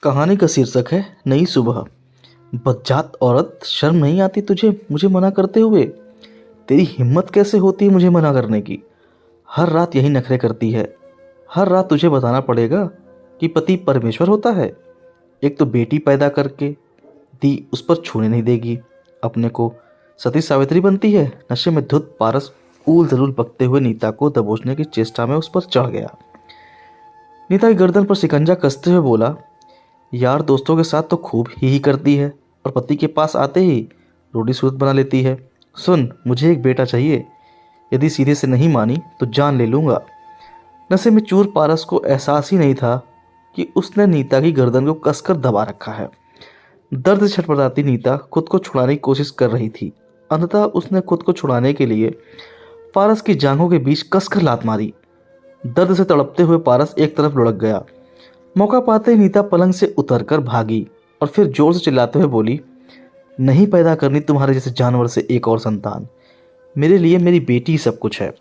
कहानी का शीर्षक है नई सुबह। बज्जात औरत, शर्म नहीं आती तुझे मुझे मना करते हुए? तेरी हिम्मत कैसे होती है मुझे मना करने की? हर रात यही नखरे करती है। हर रात तुझे बताना पड़ेगा कि पति परमेश्वर होता है। एक तो बेटी पैदा करके दी, उस पर छूने नहीं देगी। अपने को सती सावित्री बनती है। नशे में धुत पारस ऊल जरूर बकते हुए नीता को दबोचने की चेष्टा में उस पर चढ़ गया। नीता की गर्दन पर शिकंजा कसते हुए बोला, यार दोस्तों के साथ तो खूब ही करती है और पति के पास आते ही रोटी सूरत बना लेती है। सुन, मुझे एक बेटा चाहिए। यदि सीधे से नहीं मानी तो जान ले लूंगा। नशे में चूर पारस को एहसास ही नहीं था कि उसने नीता की गर्दन को कसकर दबा रखा है। दर्द से छटपटाती नीता खुद को छुड़ाने की कोशिश कर रही थी। अंततः उसने खुद को छुड़ाने के लिए पारस की जांघों के बीच कसकर लात मारी। दर्द से तड़पते हुए पारस एक तरफ लुढ़क गया। मौका पाते ही नीता पलंग से उतरकर भागी और फिर जोर से चिल्लाते हुए बोली, नहीं पैदा करनी तुम्हारे जैसे जानवर से एक और संतान। मेरे लिए मेरी बेटी ही सब कुछ है।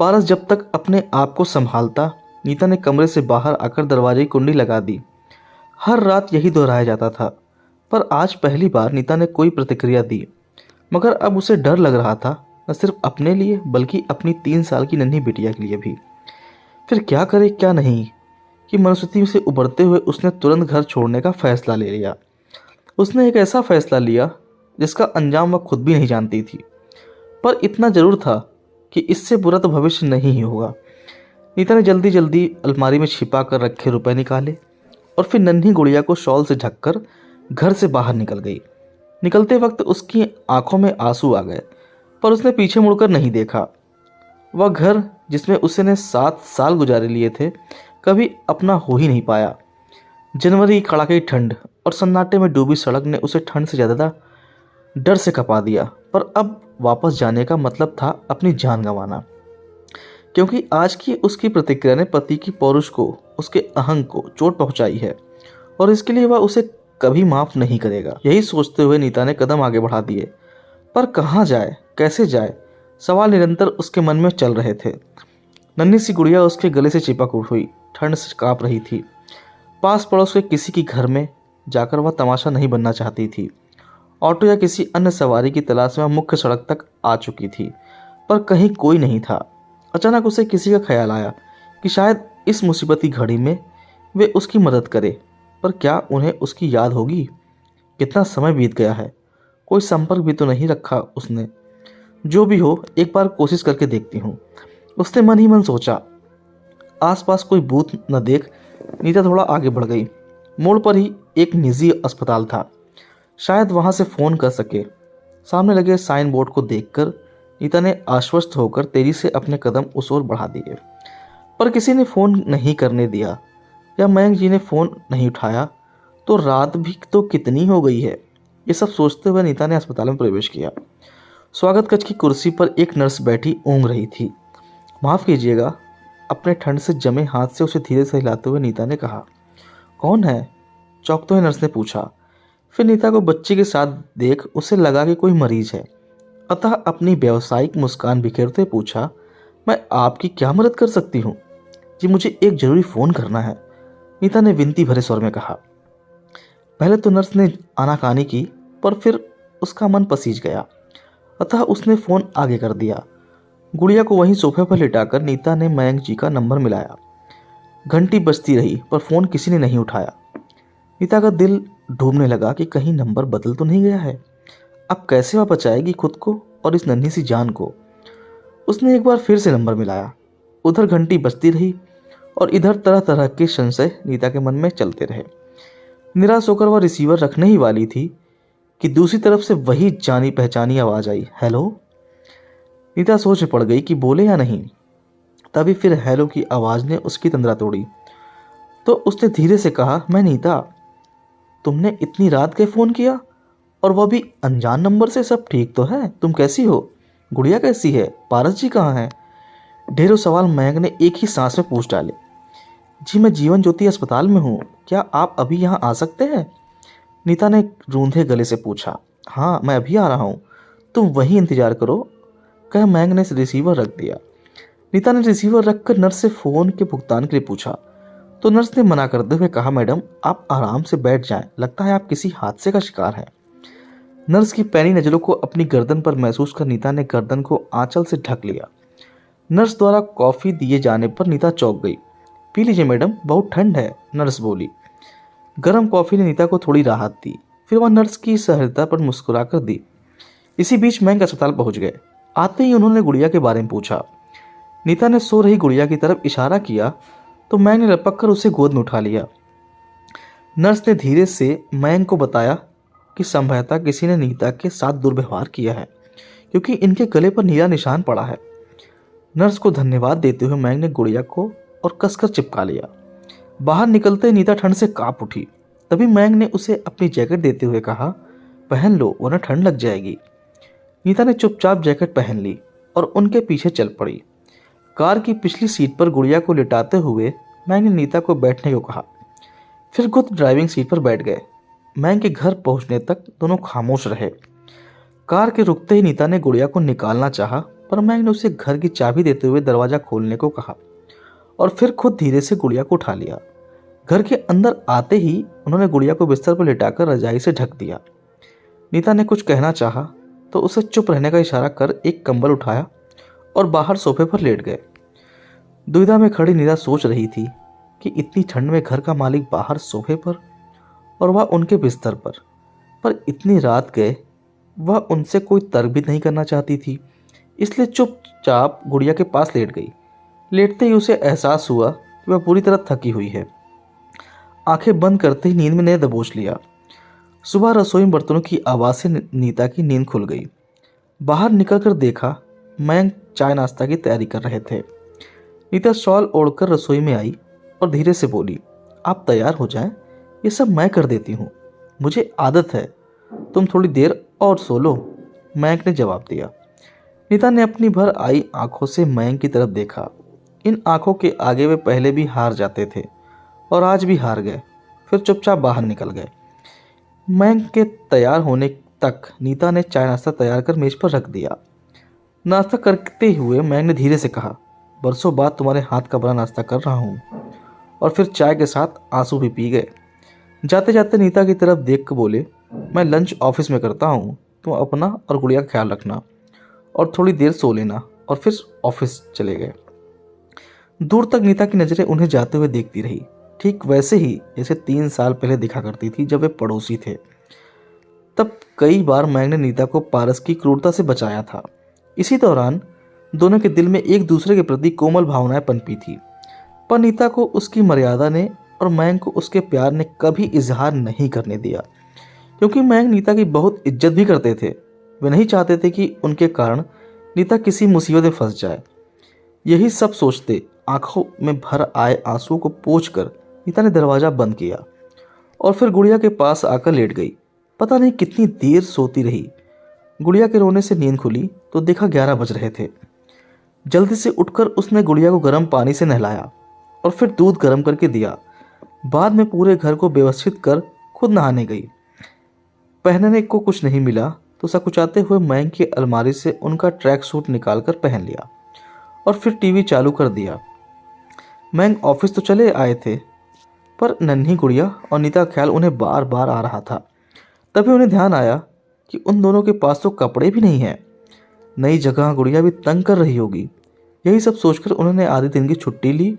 पारस जब तक अपने आप को संभालता, नीता ने कमरे से बाहर आकर दरवाजे की कुंडी लगा दी। हर रात यही दोहराया जाता था, पर आज पहली बार नीता ने कोई प्रतिक्रिया दी। मगर अब उसे डर लग रहा था, न सिर्फ अपने लिए बल्कि अपनी 3 साल की नन्ही बिटिया के लिए भी। फिर क्या करे क्या नहीं कि मनस्थिति से उबरते हुए उसने तुरंत घर छोड़ने का फैसला ले लिया। उसने एक ऐसा फैसला लिया जिसका अंजाम वह खुद भी नहीं जानती थी, पर इतना जरूर था कि इससे बुरा तो भविष्य नहीं ही होगा। नीता ने जल्दी जल्दी अलमारी में छिपा कर रखे रुपए निकाले और फिर नन्ही गुड़िया को शॉल से ढककर घर से बाहर निकल गई। निकलते वक्त उसकी आंखों में आंसू आ गए, पर उसने पीछे मुड़कर नहीं देखा। वह घर जिसमें उसने 7 साल गुजारे लिए थे कभी अपना हो ही नहीं पाया। जनवरी की कड़ाके की ठंड और सन्नाटे में डूबी सड़क ने उसे ठंड से ज़्यादा डर से कपा दिया, पर अब वापस जाने का मतलब था अपनी जान गंवाना। क्योंकि आज की उसकी प्रतिक्रिया ने पति की पौरुष को, उसके अहंग को चोट पहुंचाई है और इसके लिए वह उसे कभी माफ नहीं करेगा। यही सोचते हुए नीता ने कदम आगे बढ़ा दिए, पर कहाँ जाए, कैसे जाए, सवाल निरंतर उसके मन में चल रहे थे। नन्ही सी गुड़िया उसके गले से चिपक हुई ठंड से कांप रही थी। पास पड़ोस के किसी के घर में जाकर वह तमाशा नहीं बनना चाहती थी। ऑटो या किसी अन्य सवारी की तलाश में वह मुख्य सड़क तक आ चुकी थी, पर कहीं कोई नहीं था। अचानक उसे किसी का ख्याल आया कि शायद इस मुसीबत की घड़ी में वे उसकी मदद करे, पर क्या उन्हें उसकी याद होगी? कितना समय बीत गया है, कोई संपर्क भी तो नहीं रखा उसने। जो भी हो, एक बार कोशिश करके देखती हूँ, उसने मन ही मन सोचा। आसपास कोई बूथ न देख नीता थोड़ा आगे बढ़ गई। मोड़ पर ही एक निजी अस्पताल था, शायद वहां से फ़ोन कर सके। सामने लगे साइन बोर्ड को देखकर नीता ने आश्वस्त होकर तेजी से अपने कदम उस ओर बढ़ा दिए, पर किसी ने फ़ोन नहीं करने दिया या मयंक जी ने फ़ोन नहीं उठाया तो रात भी तो कितनी हो गई है। ये सब सोचते हुए नीता ने अस्पताल में प्रवेश किया। स्वागत कक्ष की कुर्सी पर एक नर्स बैठी ऊँघ रही थी। माफ़ कीजिएगा, अपने ठंड से जमे हाथ से उसे धीरे से हिलाते हुए नीता ने कहा। कौन है? चौंकते हुए नर्स ने पूछा। फिर नीता को बच्चे के साथ देख उसे लगा कि कोई मरीज है, अतः अपनी व्यावसायिक मुस्कान बिखेरते पूछा, मैं आपकी क्या मदद कर सकती हूँ? जी, मुझे एक जरूरी फ़ोन करना है, नीता ने विनती भरे स्वर में कहा। पहले तो नर्स ने आनाकानी की, पर फिर उसका मन पसीज गया, अतः उसने फ़ोन आगे कर दिया। गुड़िया को वहीं सोफे पर लिटाकर नीता ने मयंक जी का नंबर मिलाया। घंटी बजती रही, पर फ़ोन किसी ने नहीं उठाया। नीता का दिल ढूंढने लगा कि कहीं नंबर बदल तो नहीं गया है। अब कैसे वह बचाएगी खुद को और इस नन्ही सी जान को? उसने एक बार फिर से नंबर मिलाया। उधर घंटी बजती रही और इधर तरह तरह के संशय नीता के मन में चलते रहे। निराश होकर वह रिसीवर रखने ही वाली थी कि दूसरी तरफ से वही जानी पहचानी आवाज़ आई, हेलो। नीता सोच में पड़ गई कि बोले या नहीं। तभी फिर हेलो की आवाज़ ने उसकी तंद्रा तोड़ी, तो उसने धीरे से कहा, मैं नीता। तुमने इतनी रात के फ़ोन किया और वह भी अनजान नंबर से? सब ठीक तो है? तुम कैसी हो? गुड़िया कैसी है? पारस जी कहाँ हैं? ढेरों सवाल मयंक ने एक ही सांस में पूछ डाले। जी, मैं जीवन ज्योति अस्पताल में हूँ, क्या आप अभी यहाँ आ सकते हैं? नीता ने रूंधे गले से पूछा। हाँ, मैं अभी आ रहा हूँ, तुम वहीं इंतजार करो, कह मयंक ने रिसीवर रख दिया। नीता ने रिसीवर रखकर नर्स से फ़ोन के भुगतान के लिए पूछा। तो नर्स ने मना करते हुए कहा, मैडम आप आराम से बैठ जाएं, लगता है आप किसी हादसे का शिकार हैं। नर्स की पैनी नज़रों को अपनी गर्दन पर महसूस कर नीता ने गर्दन को आंचल से ढक लिया। नर्स द्वारा कॉफ़ी दिए जाने पर नीता चौंक गई। पी लीजिए मैडम, बहुत ठंड है, नर्स बोली। गर्म कॉफ़ी ने नीता को थोड़ी राहत दी। फिर वह नर्स की सहृदयता पर मुस्कुरा कर दी। इसी बीच मयंक अस्पताल पहुंच गए। आते ही उन्होंने गुड़िया के बारे में पूछा। नीता ने सो रही गुड़िया की तरफ इशारा किया तो मयंक ने लपक कर उसे गोद में उठा लिया। नर्स ने धीरे से मयंक को बताया कि संभवतः किसी ने नीता के साथ दुर्व्यवहार किया है, क्योंकि इनके गले पर नीला निशान पड़ा है। नर्स को धन्यवाद देते हुए मयंक ने गुड़िया को और कसकर चिपका लिया। बाहर निकलते ही नीता ठंड से कांप उठी। तभी मयंक ने उसे अपनी जैकेट देते हुए कहा, पहन लो वरना ठंड लग जाएगी। नीता ने चुपचाप जैकेट पहन ली और उनके पीछे चल पड़ी। कार की पिछली सीट पर गुड़िया को लिटाते हुए मयंक ने नीता को बैठने को कहा। फिर खुद ड्राइविंग सीट पर बैठ गए। मयंक के घर पहुंचने तक दोनों खामोश रहे। कार के रुकते ही नीता ने गुड़िया को निकालना चाहा, पर मयंक ने उसे घर की चाबी देते हुए दरवाजा खोलने को कहा और फिर खुद धीरे से गुड़िया को उठा लिया। घर के अंदर आते ही उन्होंने गुड़िया को बिस्तर पर लिटाकर रजाई से ढक दिया। नीता ने कुछ कहना चाहा तो उसे चुप रहने का इशारा कर एक कंबल उठाया और बाहर सोफे पर लेट गए। दुविधा में खड़ी नीता सोच रही थी कि इतनी ठंड में घर का मालिक बाहर सोफे पर और वह उनके बिस्तर पर इतनी रात गए। वह उनसे कोई तर्क भी नहीं करना चाहती थी, इसलिए चुपचाप गुड़िया के पास लेट गई। लेटते ही उसे एहसास हुआ कि वह पूरी तरह थकी हुई है। आंखें बंद करते ही नींद में ने दबोच लिया। सुबह रसोई में बर्तनों की आवाज़ से नीता की नींद खुल गई। बाहर निकलकर देखा मयंक चाय नाश्ता की तैयारी कर रहे थे। नीता शॉल ओढ़कर रसोई में आई और धीरे से बोली, आप तैयार हो जाएं, ये सब मैं कर देती हूँ, मुझे आदत है, तुम थोड़ी देर और सो लो। मयंक ने जवाब दिया। नीता ने अपनी भर आई आंखों से मयंक की तरफ देखा। इन आंखों के आगे वे पहले भी हार जाते थे और आज भी हार गए। फिर चुपचाप बाहर निकल गए। मयंक के तैयार होने तक नीता ने चाय नाश्ता तैयार कर मेज पर रख दिया। नाश्ता करते हुए मयंक ने धीरे से कहा, बरसों बाद तुम्हारे हाथ का बना नाश्ता कर रहा हूँ। और फिर चाय के साथ आंसू भी पी गए। जाते जाते नीता की तरफ देख कर बोले, मैं लंच ऑफिस में करता हूँ, तुम अपना और गुड़िया का ख्याल रखना और थोड़ी देर सो लेना। और फिर ऑफिस चले गए। दूर तक नीता की नज़रें उन्हें जाते हुए देखती रही, ठीक वैसे ही जैसे 3 साल पहले दिखा करती थी जब वे पड़ोसी थे। तब कई बार मयंक ने नीता को पारस की क्रूरता से बचाया था। इसी दौरान दोनों के दिल में एक दूसरे के प्रति कोमल भावनाएं पनपी थी, पर नीता को उसकी मर्यादा ने और मयंक को उसके प्यार ने कभी इजहार नहीं करने दिया, क्योंकि मयंक नीता की बहुत इज्जत भी करते थे। वे नहीं चाहते थे कि उनके कारण नीता किसी मुसीबत में फंस जाए। यही सब सोचते आंखों में भर आए आंसुओं को पोंछकर नीता ने दरवाज़ा बंद किया और फिर गुड़िया के पास आकर लेट गई। पता नहीं कितनी देर सोती रही। गुड़िया के रोने से नींद खुली तो देखा 11 बज रहे थे। जल्दी से उठकर उसने गुड़िया को गर्म पानी से नहलाया और फिर दूध गर्म करके दिया। बाद में पूरे घर को व्यवस्थित कर खुद नहाने गई। पहनने को कुछ नहीं मिला तो सकुचाते हुए मयंक की अलमारी से उनका ट्रैक सूट निकाल कर पहन लिया और फिर टीवी चालू कर दिया। मयंक ऑफिस तो चले आए थे, पर नन्ही गुड़िया और नीता का ख्याल उन्हें बार बार आ रहा था। तभी उन्हें ध्यान आया कि उन दोनों के पास तो कपड़े भी नहीं हैं। नई जगह गुड़िया भी तंग कर रही होगी। यही सब सोचकर उन्होंने आधे दिन की छुट्टी ली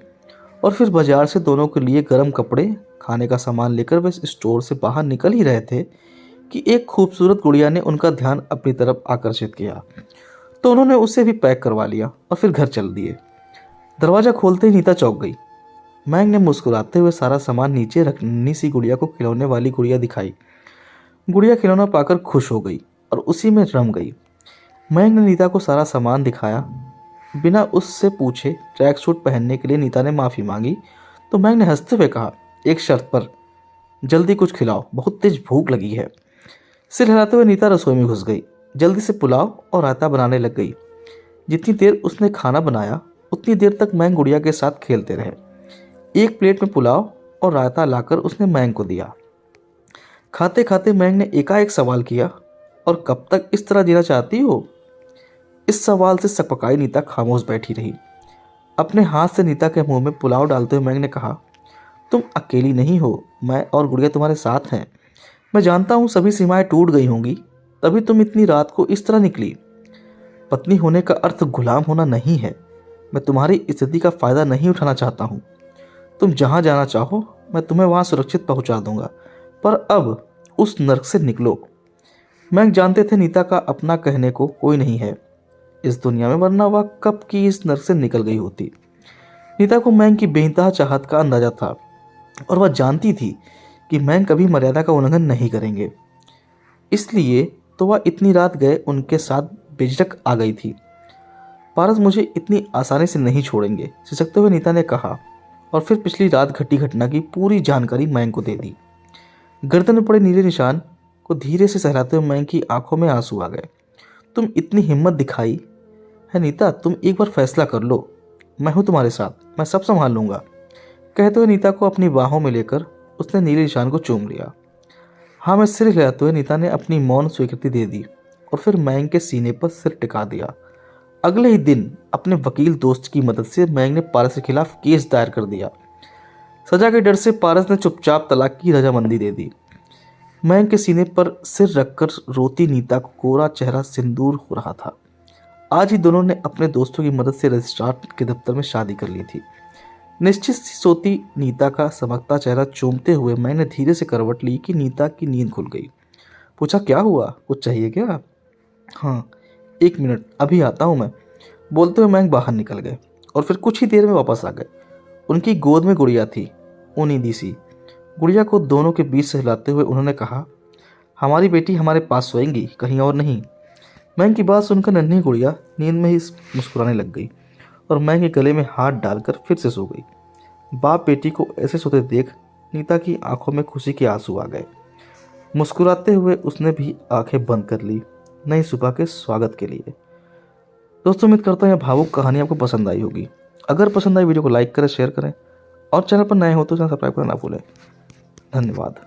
और फिर बाजार से दोनों के लिए गर्म कपड़े, खाने का सामान लेकर वे स्टोर से बाहर निकल ही रहे थे कि एक खूबसूरत गुड़िया ने उनका ध्यान अपनी तरफ आकर्षित किया, तो उन्होंने उसे भी पैक करवा लिया और फिर घर चल दिए। दरवाज़ा खोलते ही नीता चौंक गई। मयंक ने मुस्कुराते हुए सारा सामान नीचे रख नन्ही सी गुड़िया को खिलौने वाली गुड़िया दिखाई। गुड़िया खिलौना पाकर खुश हो गई और उसी में रम गई। मयंक ने नीता को सारा सामान दिखाया। बिना उससे पूछे ट्रैक सूट पहनने के लिए नीता ने माफ़ी मांगी तो मयंक ने हंसते हुए कहा, एक शर्त पर, जल्दी कुछ खिलाओ, बहुत तेज भूख लगी है। सिर हिलाते हुए नीता रसोई में घुस गई। जल्दी से पुलाव और रायता बनाने लग गई। जितनी देर उसने खाना बनाया उतनी देर तक मयंक गुड़िया के साथ खेलते रहे। एक प्लेट में पुलाव और रायता लाकर उसने मयंक को दिया। खाते खाते मयंक ने एकाएक सवाल किया, और कब तक इस तरह जीना चाहती हो? इस सवाल से सकपकाई नीता खामोश बैठी रही। अपने हाथ से नीता के मुंह में पुलाव डालते हुए मयंक ने कहा, तुम अकेली नहीं हो, मैं और गुड़िया तुम्हारे साथ हैं। मैं जानता हूँ सभी सीमाएं टूट गई होंगी, तभी तुम इतनी रात को इस तरह निकली। पत्नी होने का अर्थ गुलाम होना नहीं है। मैं तुम्हारी स्थिति का फ़ायदा नहीं उठाना चाहता हूँ। तुम जहाँ जाना चाहो मैं तुम्हें वहाँ सुरक्षित पहुँचा दूंगा, पर अब उस नर्क से निकलो। मैंग जानते थे नीता का अपना कहने को कोई नहीं है इस दुनिया में, वरना वह कब की इस नर्क से निकल गई होती। नीता को मैंग की बेइंतहा चाहत का अंदाजा था और वह जानती थी कि मैंग कभी मर्यादा का उल्लंघन नहीं करेंगे। इसलिए तो वह इतनी रात गए उनके साथ बेझिझक आ गई थी। पारस मुझे इतनी आसानी से नहीं छोड़ेंगे, सिसकते हुए नीता ने कहा, और फिर पिछली रात घटी घटना की पूरी जानकारी मैंग को दे दी। गर्दन में पड़े नीले निशान को धीरे से सहलाते हुए मैंग की आंखों में आंसू आ गए। तुम इतनी हिम्मत दिखाई है नीता, तुम एक बार फैसला कर लो। मैं हूं तुम्हारे साथ, मैं सब संभाल लूंगा। कहते हुए नीता को अपनी बाहों में लेकर उसने नीले निशान को चूम लिया। हाँ, मैं सिर हिलाते हुए नीता ने अपनी मौन स्वीकृति दे दी और फिर मैंग के सीने पर सिर टिका दिया। अगले ही दिन अपने वकील दोस्त की मदद से मैंग ने पारस के खिलाफ केस दायर कर दिया। सजा के डर से पारस ने चुपचाप तलाक की रजामंदी दे दी। मैंग के सीने पर सिर रखकर रोती नीता को कोरा चेहरा सिंदूर हो रहा था। आज ही दोनों ने अपने दोस्तों की मदद से रजिस्ट्रार के दफ्तर में शादी कर ली थी। निश्चित सी सोती नीता का समकता चेहरा चूमते हुए मैंने धीरे से करवट ली कि नीता की नींद खुल गई। पूछा, क्या हुआ, कुछ चाहिए क्या? हाँ, 1 मिनट, अभी आता हूँ मैं, बोलते हुए मैंग बाहर निकल गए और फिर कुछ ही देर में वापस आ गए। उनकी गोद में गुड़िया थी, उनीदी सी। गुड़िया को दोनों के बीच से हिलाते हुए उन्होंने कहा, हमारी बेटी हमारे पास सोएंगी, कहीं और नहीं। मैंग की बात सुनकर नन्ही गुड़िया नींद में ही मुस्कुराने लग गई और मैंग के गले में हाथ डालकर फिर से सो गई। बाप बेटी को ऐसे सोते देख नीता की आंखों में खुशी के आंसू आ गए। मुस्कुराते हुए उसने भी आंखें बंद कर ली नई सुबह के स्वागत के लिए। दोस्तों, उम्मीद करता हूँ यह भावुक कहानी आपको पसंद आई होगी। अगर पसंद आई वीडियो को लाइक करें, शेयर करें और चैनल पर नए हो तो चैनल सब्सक्राइब करना ना भूलें। धन्यवाद।